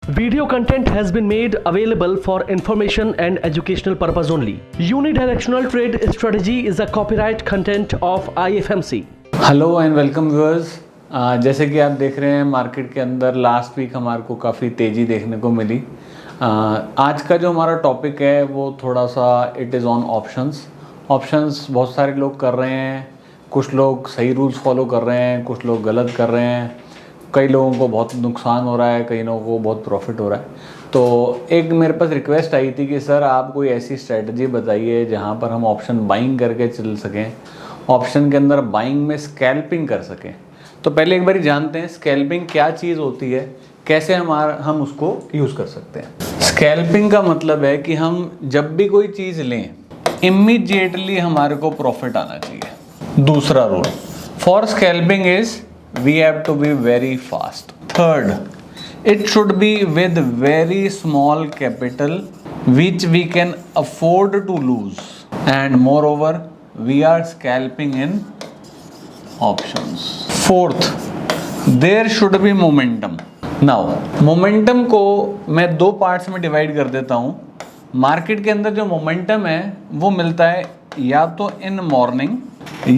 Video content has been made available for information and educational purpose only. Unidirectional trade strategy is a copyright content of IFMC. Hello and welcome viewers. जैसे कि आप देख रहे हैं market के अंदर last week हमारे को काफ़ी तेज़ी देखने को मिली। आज का जो हमारा टॉपिक है वो थोड़ा सा it is on options. Options बहुत सारे लोग कर रहे हैं, कुछ लोग सही रूल्स फॉलो कर रहे हैं, कुछ लोग गलत कर रहे हैं, कई लोगों को बहुत नुकसान हो रहा है, कई लोगों को बहुत प्रॉफिट हो रहा है। तो एक मेरे पास रिक्वेस्ट आई थी कि सर आप कोई ऐसी स्ट्रेटजी बताइए जहाँ पर हम ऑप्शन बाइंग करके चल सकें, ऑप्शन के अंदर बाइंग में स्कैल्पिंग कर सकें। तो पहले एक बार जानते हैं स्कैल्पिंग क्या चीज़ होती है, कैसे हम उसको यूज़ कर सकते हैं। स्कैल्पिंग का मतलब है कि हम जब भी कोई चीज़ लें इमीडिएटली हमारे को प्रॉफिट आना चाहिए। दूसरा rule for scalping is we have to be very fast. Third, it should be with very small capital which we can afford to lose, and moreover we are scalping in options. Fourth, there should be momentum. Now momentum को मैं दो parts में divide कर देता हूँ। Market के अंदर जो मोमेंटम है वो मिलता है या तो इन मॉर्निंग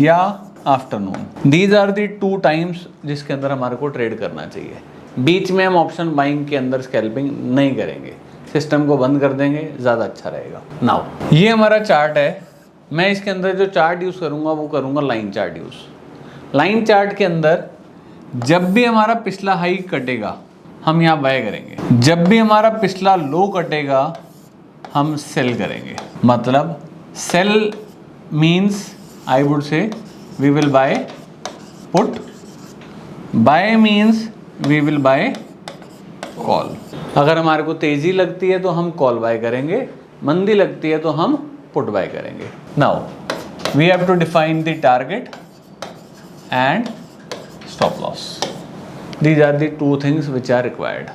या afternoon. These are the two times जिसके अंदर हमारे को ट्रेड करना चाहिए। बीच में हम ऑप्शन बाइंग के अंदर स्कैल्पिंग नहीं करेंगे, सिस्टम को बंद कर देंगे, ज़्यादा अच्छा रहेगा। नाउ ये हमारा चार्ट है, मैं इसके अंदर जो चार्ट यूज़ करूँगा वो करूँगा line chart use. Line chart के अंदर जब भी हमारा पिछला हाई कटेगा हम यहाँ बाय करेंगे, जब भी हमारा पिछला लो कटेगा हम सेल करेंगे। मतलब sell means I would say we will buy put, buy means we will buy call। अगर हमारे को तेजी लगती है तो हम कॉल बाय करेंगे, मंदी लगती है तो हम पुट बाय करेंगे। Now we have to define the target and stop loss. These are the two things which are required.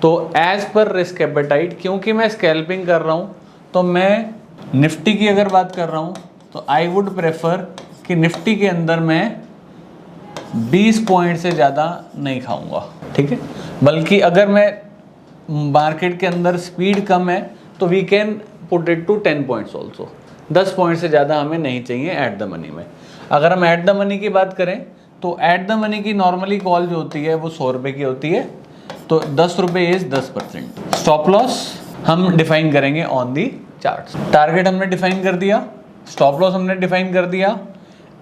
तो एज पर रिस्क एपेटाइट, क्योंकि मैं स्कैल्पिंग कर रहा हूँ तो मैं निफ्टी की अगर बात कर रहा हूँ तो आई वुड प्रेफर कि निफ्टी के अंदर मैं 20 पॉइंट से ज़्यादा नहीं खाऊंगा, ठीक है। बल्कि अगर मैं मार्केट के अंदर स्पीड कम है तो we can put it to 10 points also. 10 point से ज़्यादा हमें नहीं चाहिए एट द मनी में। अगर हम एट द मनी की बात करें तो एट द मनी की नॉर्मली कॉल जो होती है वो 100 रुपये की होती है, तो 10 रुपये इज़ 10%। स्टॉप लॉस हम डिफाइन करेंगे ऑन दी चार्ट्स। टारगेट हमने डिफाइन कर दिया, स्टॉप लॉस हमने डिफाइन कर दिया,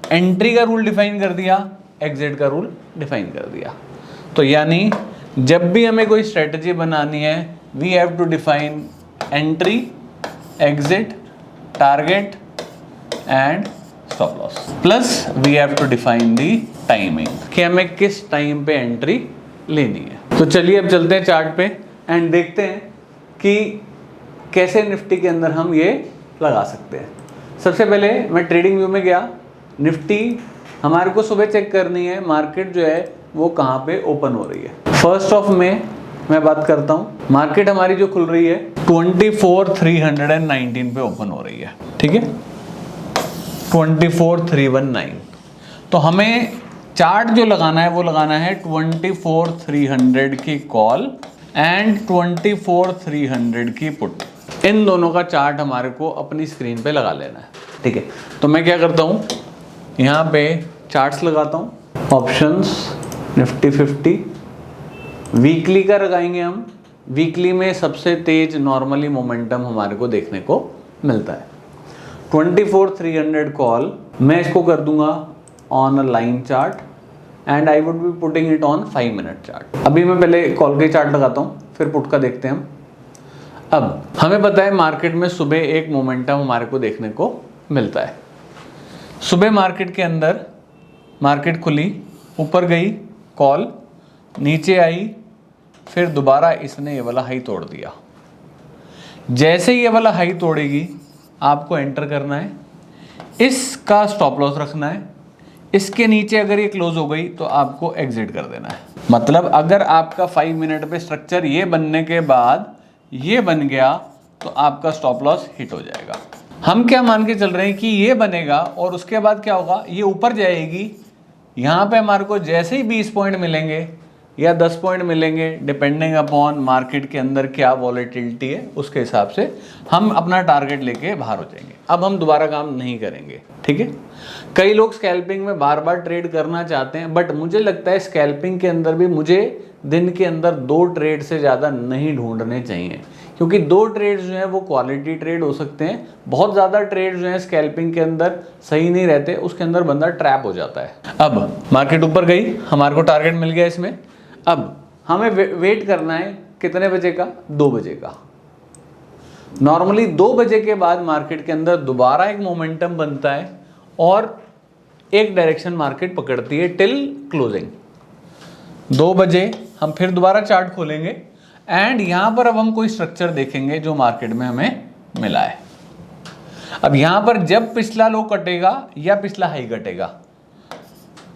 एंट्री का रूल डिफाइन कर दिया, एग्जिट का रूल डिफाइन कर दिया। तो यानी जब भी हमें कोई स्ट्रेटजी बनानी है we have to define entry, exit, target and stop loss. Plus we have to define the timing कि हमें किस टाइम पे एंट्री लेनी है। तो चलिए अब चलते हैं चार्ट पे एंड देखते हैं कि कैसे निफ्टी के अंदर हम ये लगा सकते हैं। सबसे पहले मैं ट्रेडिंग व्यू में गया। निफ्टी हमारे को सुबह चेक करनी है मार्केट जो है वो कहाँ पे ओपन हो रही है। फर्स्ट ऑफ में मैं बात करता हूँ, मार्केट हमारी जो खुल रही है 24,319 पे ओपन हो रही है, ठीक है, 24,319। तो हमें चार्ट जो लगाना है वो लगाना है 24,300 की कॉल एंड 24,300 की पुट। इन दोनों का चार्ट हमारे को अपनी स्क्रीन पे लगा लेना है, ठीक है। तो मैं क्या करता हूँ, यहाँ पे चार्ट्स लगाता हूँ। ऑप्शंस निफ्टी 50 वीकली का लगाएंगे हम। वीकली में सबसे तेज नॉर्मली मोमेंटम हमारे को देखने को मिलता है। 24,300 कॉल मैं इसको कर दूंगा on a line chart and I would be putting it on 5 minute chart. अभी मैं पहले कॉल के चार्ट लगाता हूँ, फिर पुट का देखते हैं हम। अब हमें पता है मार्केट में सुबह एक मोमेंटम हमारे को देखने को मिलता है। सुबह मार्केट के अंदर मार्केट खुली, ऊपर गई कॉल, नीचे आई, फिर दोबारा इसने ये वाला हाई तोड़ दिया। जैसे ये वाला हाई तोड़ेगी आपको एंटर करना है, इसका स्टॉप लॉस रखना है। इसके नीचे अगर ये क्लोज हो गई तो आपको एग्जिट कर देना है। मतलब अगर आपका 5 मिनट पे स्ट्रक्चर ये बनने के बाद ये बन गया तो आपका स्टॉप लॉस हिट हो जाएगा। हम क्या मान के चल रहे हैं कि ये बनेगा और उसके बाद क्या होगा, ये ऊपर जाएगी। यहाँ पे हमारे को जैसे ही 20 पॉइंट मिलेंगे या 10 पॉइंट मिलेंगे, डिपेंडिंग अपॉन मार्केट के अंदर क्या वॉलेटिलिटी है, उसके हिसाब से हम अपना टारगेट लेके बाहर हो जाएंगे। अब हम दोबारा काम नहीं करेंगे, ठीक है। कई लोग स्कैल्पिंग में बार बार ट्रेड करना चाहते हैं, बट मुझे लगता है स्कैल्पिंग के अंदर भी मुझे दिन के अंदर 2 ट्रेड से ज़्यादा नहीं ढूंढने चाहिए, क्योंकि 2 ट्रेड जो हैं वो क्वालिटी ट्रेड हो सकते हैं। बहुत ज़्यादा ट्रेड जो हैं स्कैल्पिंग के अंदर सही नहीं रहते, उसके अंदर बंदा ट्रैप हो जाता है। अब मार्केट ऊपर गई, हमारे को टारगेट मिल गया इसमें। अब हमें वेट करना है कितने बजे का? 2 बजे का। नॉर्मली 2 बजे के बाद मार्केट के अंदर दोबारा एक मोमेंटम बनता है और एक डायरेक्शन मार्केट पकड़ती है टिल क्लोजिंग। 2 बजे हम फिर दोबारा चार्ट खोलेंगे एंड यहां पर अब हम कोई स्ट्रक्चर देखेंगे जो मार्केट में हमें मिला है। अब यहां पर जब पिछला लो कटेगा या पिछला हाई कटेगा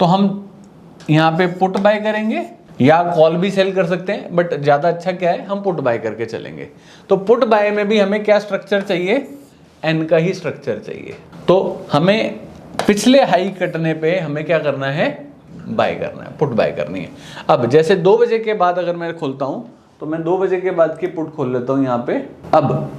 तो हम यहां पे पुट बाय करेंगे या कॉल भी सेल कर सकते हैं, बट ज्यादा अच्छा क्या है, हम पुट बाय करके चलेंगे। तो पुट बाय में भी हमें क्या स्ट्रक्चर चाहिए? एन का ही स्ट्रक्चर चाहिए। तो हमें पिछले हाई कटने पे हमें क्या करना है? बाय करना है, पुट बाय करनी है। अब जैसे 2 बजे के बाद अगर मैं खोलता हूं तो मैं 2 बजे के बाद की पुट खोल लेता हूं यहां पे। अब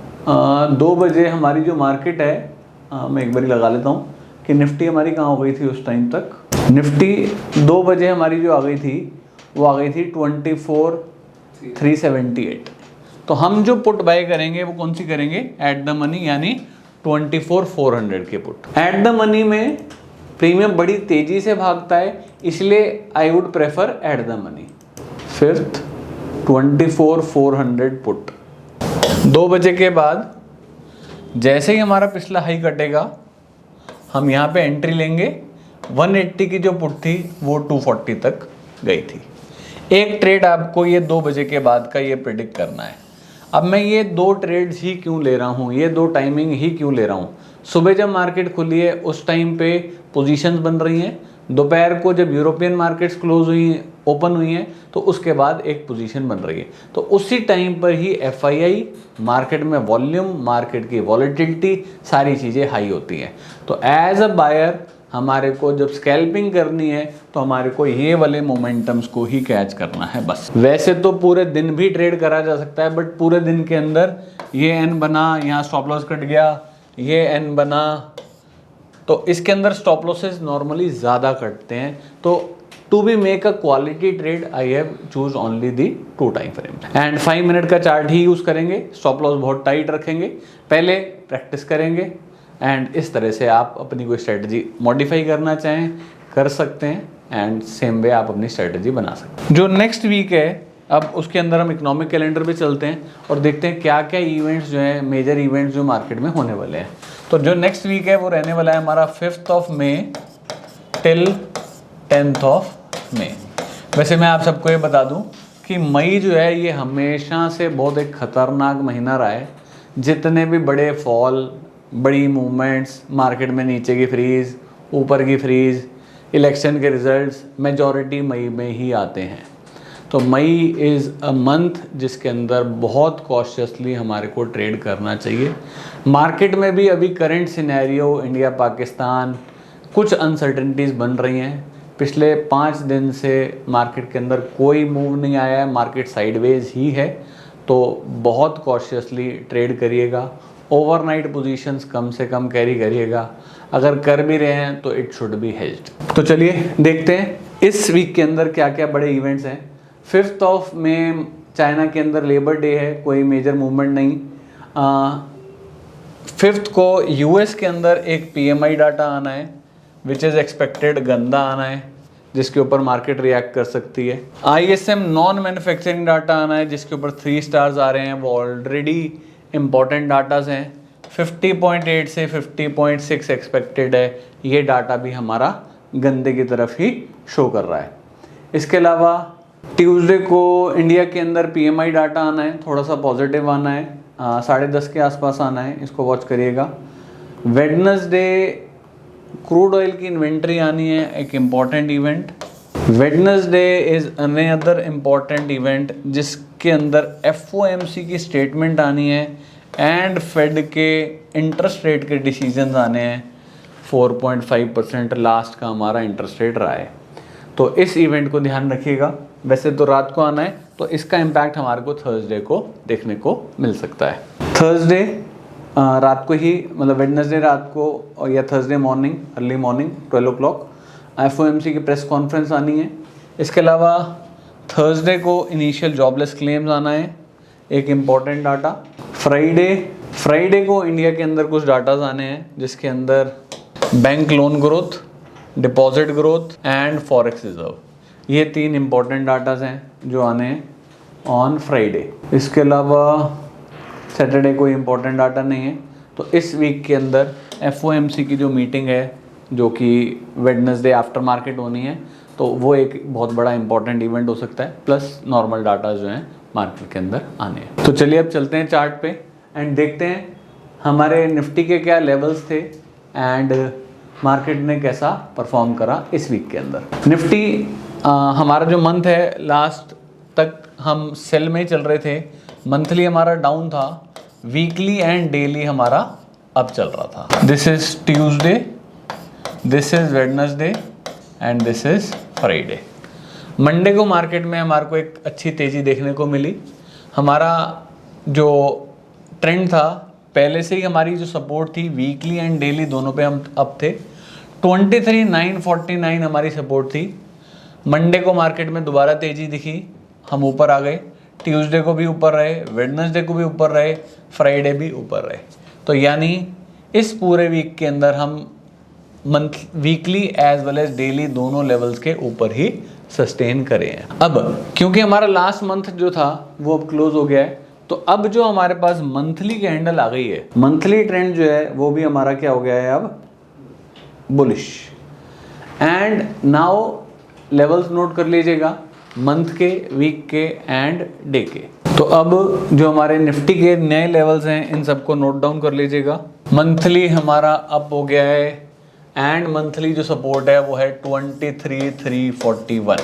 2 बजे हमारी जो मार्केट है, मैं एक बार लगा लेता हूं कि निफ्टी हमारी कहाँ हो गई थी उस टाइम तक। निफ्टी 2 बजे हमारी जो आ गई थी वो आ गई थी 24,378। तो हम जो पुट बाय करेंगे वो कौन सी करेंगे? एट द मनी, यानी 24,400 के पुट। एट द मनी में प्रीमियम बड़ी तेजी से भागता है, इसलिए I would prefer at the money. Fifth 24,400 put. 2 बजे के बाद जैसे ही हमारा पिछला हाई कटेगा हम यहाँ पे एंट्री लेंगे। 180 की जो पुट थी वो 240 तक गई थी। एक ट्रेड आपको ये 2 बजे के बाद का ये प्रेडिक्ट करना है। अब मैं ये 2 ट्रेड्स ही क्यों ले रहा हूँ, ये 2 टाइमिंग ही क्यों ले रहा हूँ? सुबह जब मार्केट खुली है उस टाइम पे पोजीशंस बन रही हैं, दोपहर को जब यूरोपियन मार्केट्स क्लोज हुई ओपन हुई हैं तो उसके बाद एक पोजीशन बन रही है। तो उसी टाइम पर ही एफआईआई, मार्केट में वॉल्यूम, मार्केट की वॉलेटिलिटी, सारी चीज़ें हाई होती हैं। तो एज अ बायर हमारे को जब स्कैल्पिंग करनी है तो हमारे को ये वाले मोमेंटम्स को ही कैच करना है बस। वैसे तो पूरे दिन भी ट्रेड करा जा सकता है, बट पूरे दिन के अंदर ये एन बना, यहाँ स्टॉप लॉस कट गया, ये एन बना, तो इसके अंदर स्टॉप लॉसेस नॉर्मली ज़्यादा कटते हैं। तो to be make a quality trade I have choose only the 2 time frame and 5 minute का चार्ट ही यूज़ करेंगे। स्टॉप लॉस बहुत टाइट रखेंगे, पहले प्रैक्टिस करेंगे एंड इस तरह से आप अपनी कोई स्ट्रेटजी मॉडिफाई करना चाहें कर सकते हैं एंड सेम वे आप अपनी स्ट्रेटजी बना सकते हैं। जो नेक्स्ट वीक है अब उसके अंदर हम इकोनॉमिक कैलेंडर पे चलते हैं और देखते हैं क्या क्या इवेंट्स जो हैं, मेजर इवेंट्स जो मार्केट में होने वाले हैं। तो जो नेक्स्ट वीक है वो रहने वाला है हमारा 5 मई टिल 10 मई। वैसे मैं आप सबको ये बता दूं कि मई जो है ये हमेशा से बहुत एक खतरनाक महीना रहा है। जितने भी बड़े फॉल, बड़ी मूवमेंट्स, मार्केट में नीचे की फ्रीज, ऊपर की फ्रीज, इलेक्शन के रिजल्ट्स, मेजॉरिटी मई में ही आते हैं। तो मई इज़ अ मंथ जिसके अंदर बहुत कॉशियसली हमारे को ट्रेड करना चाहिए। मार्केट में भी अभी करंट सिनेरियो इंडिया पाकिस्तान कुछ अनसर्टेनिटीज़ बन रही हैं। पिछले 5 दिन से मार्केट के अंदर कोई मूव नहीं आया है, मार्केट साइडवेज ही है। तो बहुत कॉशियसली ट्रेड करिएगा। ओवरनाइट पोजीशंस कम से कम कैरी करिएगा, अगर कर भी रहे हैं तो इट शुड बी हेज्ड। तो चलिए देखते हैं इस वीक के अंदर क्या क्या बड़े इवेंट्स हैं। 5 मई चाइना के अंदर लेबर डे है, कोई मेजर मूवमेंट नहीं। 5 को यूएस के अंदर एक पीएमआई डाटा आना है विच इज़ एक्सपेक्टेड गंदा आना है, जिसके ऊपर मार्केट रिएक्ट कर सकती है। आईएसएम नॉन मैन्युफैक्चरिंग डाटा आना है जिसके ऊपर 3 स्टार्स आ रहे हैं, वो ऑलरेडी इंपॉर्टेंट डाटाज हैं। 50.8 से 50.6 एक्सपेक्टेड है, ये डाटा भी हमारा गंदे की तरफ ही शो कर रहा है। इसके अलावा ट्यूसडे को इंडिया के अंदर पीएमआई डाटा आना है, थोड़ा सा पॉजिटिव आना है, 10:30 के आसपास आना है, इसको वॉच करिएगा। वेडनेसडे क्रूड ऑयल की इन्वेंट्री आनी है, एक important event. Wednesday is another important event जिसके अंदर एफओएमसी की स्टेटमेंट आनी है एंड फेड के इंटरेस्ट रेट के डिसीजन आने हैं। 4.5% लास्ट का हमारा इंटरेस्ट रेट रहा है, तो इस इवेंट को ध्यान रखिएगा। वैसे तो रात को आना है, तो इसका इम्पैक्ट हमारे को थर्सडे को देखने को मिल सकता है। थर्सडे रात को ही, मतलब वेडनेसडे रात को या Thursday morning, early morning 12 o'clock FOMC की प्रेस कॉन्फ्रेंस आनी है। इसके अलावा थर्सडे को इनिशियल जॉबलेस क्लेम्स आना है, एक इम्पॉर्टेंट डाटा। फ्राइडे को इंडिया के अंदर कुछ डाटाज आने हैं, जिसके अंदर bank loan growth, deposit growth and forex reserve, ये 3 इम्पॉर्टेंट डाटाज हैं जो आने हैं ऑन फ्राइडे। इसके अलावा सैटरडे कोई इम्पोर्टेंट डाटा नहीं है। तो इस वीक के अंदर FOMC की जो मीटिंग है, जो कि वेडनेसडे आफ्टर मार्केट होनी है, तो वो एक बहुत बड़ा इंपॉर्टेंट इवेंट हो सकता है, प्लस नॉर्मल डाटा जो हैं मार्केट के अंदर आने हैं। तो चलिए अब चलते हैं चार्ट पे एंड देखते हैं हमारे निफ्टी के क्या लेवल्स थे एंड मार्केट ने कैसा परफॉर्म करा इस वीक के अंदर। निफ्टी हमारा जो मंथ है, लास्ट तक हम सेल में ही चल रहे थे। मंथली हमारा डाउन था, वीकली एंड डेली हमारा अप चल रहा था। This is Tuesday, this is Wednesday and this is Friday. Monday को मार्केट में हमारे को एक अच्छी तेज़ी देखने को मिली। हमारा जो ट्रेंड था, पहले से ही हमारी जो सपोर्ट थी वीकली एंड डेली दोनों पे हम अप थे। 23,949 हमारी सपोर्ट थी। मंडे को मार्केट में दोबारा तेज़ी दिखी, हम ऊपर आ गए। ट्यूसडे को भी ऊपर रहे, वेडनेसडे को भी ऊपर रहे, फ्राइडे भी ऊपर रहे। तो यानी इस पूरे वीक के अंदर हम weekly as well as daily दोनों लेवल्स के ऊपर ही सस्टेन करे हैं। अब क्योंकि हमारा लास्ट मंथ जो था वो अब क्लोज हो गया है, तो अब जो हमारे पास मंथली कैंडल आ गई है, मंथली ट्रेंड जो है वो भी हमारा क्या हो गया है अब bullish. And now levels note कर लीजिएगा, मंथ के, वीक के एंड डे के। तो अब जो हमारे निफ्टी के नए लेवल्स हैं, इन सबको नोट डाउन कर लीजिएगा। मंथली हमारा अप हो गया है एंड मंथली जो सपोर्ट है वो है 23,341।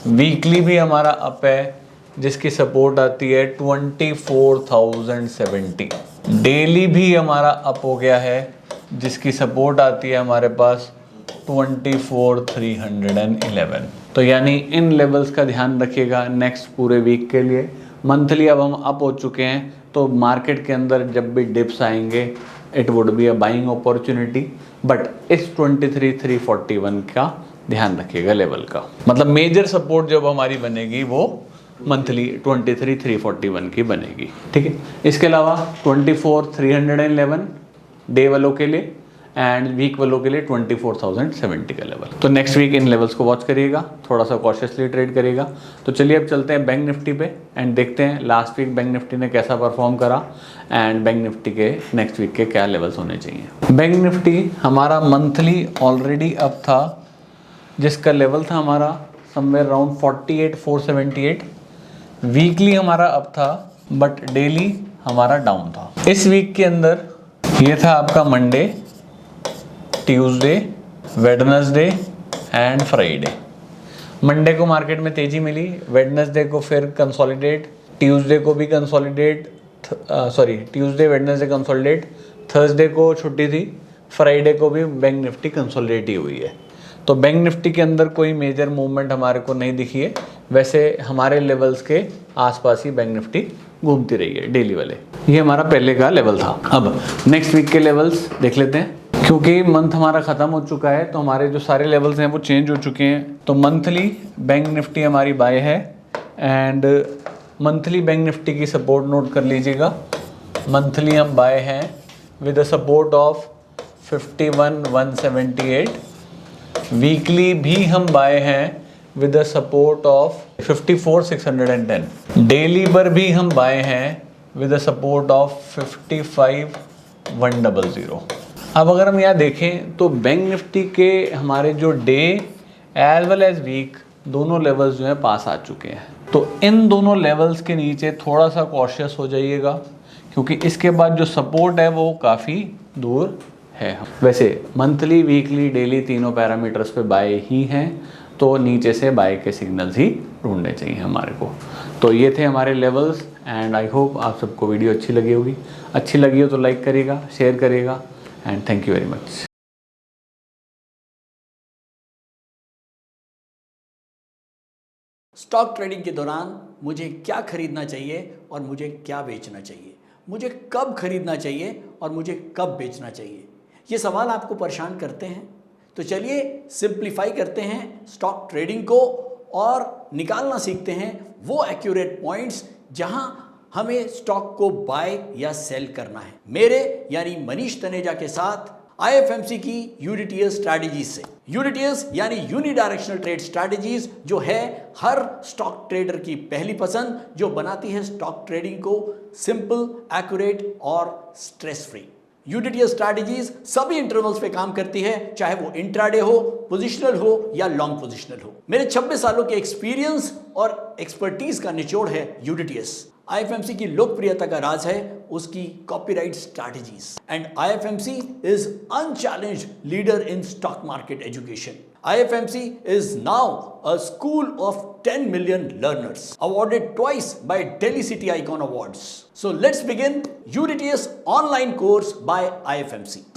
वीकली भी हमारा अप है, जिसकी सपोर्ट आती है 24,070। डेली भी हमारा अप हो गया है, जिसकी सपोर्ट आती है हमारे पास 24,311। तो यानी इन लेवल्स का ध्यान रखिएगा नेक्स्ट पूरे वीक के लिए। मंथली अब हम अप हो चुके हैं, तो मार्केट के अंदर जब भी डिप्स आएंगे it would be a buying opportunity, but इस 23,341 का ध्यान रखिएगा लेवल का। मतलब मेजर सपोर्ट जब हमारी बनेगी वो मंथली 23,341 की बनेगी, ठीक है। इसके अलावा 24,311 डे वालों के लिए एंड वीक वालों के लिए 24,070 का लेवल। तो नेक्स्ट वीक इन लेवल्स को वॉच करिएगा, थोड़ा सा कॉशियसली ट्रेड करिएगा। तो चलिए अब चलते हैं बैंक निफ्टी पे एंड देखते हैं लास्ट वीक बैंक निफ्टी ने कैसा परफॉर्म करा एंड बैंक निफ्टी के नेक्स्ट वीक के क्या लेवल्स होने चाहिए। बैंक निफ्टी हमारा मंथली ऑलरेडी अप था, जिसका लेवल था हमारा समवेयर अराउंड 48,478। वीकली हमारा अप था, बट डेली हमारा डाउन था। इस वीक के अंदर ये था आपका Monday, Tuesday, Wednesday and Friday. Monday को मार्केट में तेजी मिली, वेडनेसडे को फिर कंसोलिडेट, ट्यूसडे को भी consolidate, Tuesday Wednesday consolidate, Thursday को छुट्टी थी, फ्राइडे को भी बैंक निफ्टी कंसोलिडेट ही हुई है। तो बैंक निफ्टी के अंदर कोई मेजर मूवमेंट हमारे को नहीं दिखी है। वैसे हमारे लेवल्स के आसपास ही बैंक निफ्टी घूमती रही है डेली वाले। ये हमारा पहले का लेवल था। अब नेक्स्ट वीक के लेवल्स देख लेते हैं। क्योंकि मंथ हमारा ख़त्म हो चुका है, तो हमारे जो सारे लेवल्स हैं वो चेंज हो चुके हैं। तो मंथली बैंक निफ्टी हमारी बाय है एंड मंथली बैंक निफ्टी की सपोर्ट नोट कर लीजिएगा। मंथली हम बाय हैं with a support of 51,178। Weekly भी हम बाय हैं with a support of 54,610। Daily पर भी हम बाय हैं विद अ सपोर्ट ऑफ 55,100। अब अगर हम यहाँ देखें तो बैंक निफ्टी के हमारे जो day as well as week दोनों लेवल्स जो हैं पास आ चुके हैं। तो इन दोनों लेवल्स के नीचे थोड़ा सा कॉशियस हो जाइएगा, क्योंकि इसके बाद जो सपोर्ट है वो काफ़ी दूर है। वैसे मंथली, वीकली, डेली तीनों पैरामीटर्स पे बाय ही हैं, तो नीचे से बाय के सिग्नल्स ही ढूंढने चाहिए हमारे को। तो ये थे हमारे लेवल्स एंड आई होप आप सबको वीडियो अच्छी लगी होगी। अच्छी लगी हो तो लाइक करिएगा, शेयर करिएगा and thank you very much. Stock trading के दौरान मुझे क्या खरीदना चाहिए और मुझे क्या बेचना चाहिए, मुझे कब खरीदना चाहिए और मुझे कब बेचना चाहिए, ये सवाल आपको परेशान करते हैं। तो चलिए सिंप्लीफाई करते हैं स्टॉक ट्रेडिंग को और निकालना सीखते हैं वो एक्यूरेट पॉइंट्स जहां हमें स्टॉक को बाय या सेल करना है। मेरे यानी मनीष तनेजा के साथ IFMC की यूनिटीएस स्ट्रैटेजीज से। यूनिटीएस यानी यूनिडायरेक्शनल ट्रेड स्ट्रैटेजीज, जो है हर स्टॉक ट्रेडर की पहली पसंद, जो बनाती है स्टॉक ट्रेडिंग को सिंपल, एक्यूरेट और स्ट्रेस फ्री। यूनिटीएस स्ट्रैटेजीज सभी इंटरवल्स पे काम करती है, चाहे वो इंट्राडे हो, पोजिशनल हो या लॉन्ग पोजिशनल हो। मेरे 26 सालों के एक्सपीरियंस और एक्सपर्टीज का निचोड़ है यूनिटीएस। IFMC की लोकप्रियता का राज है उसकी copyright strategies, and IFMC is unchallenged leader in stock market education. IFMC is now a school of 10 million learners, awarded twice by Delhi City Icon Awards. So let's begin UDTS online course by IFMC.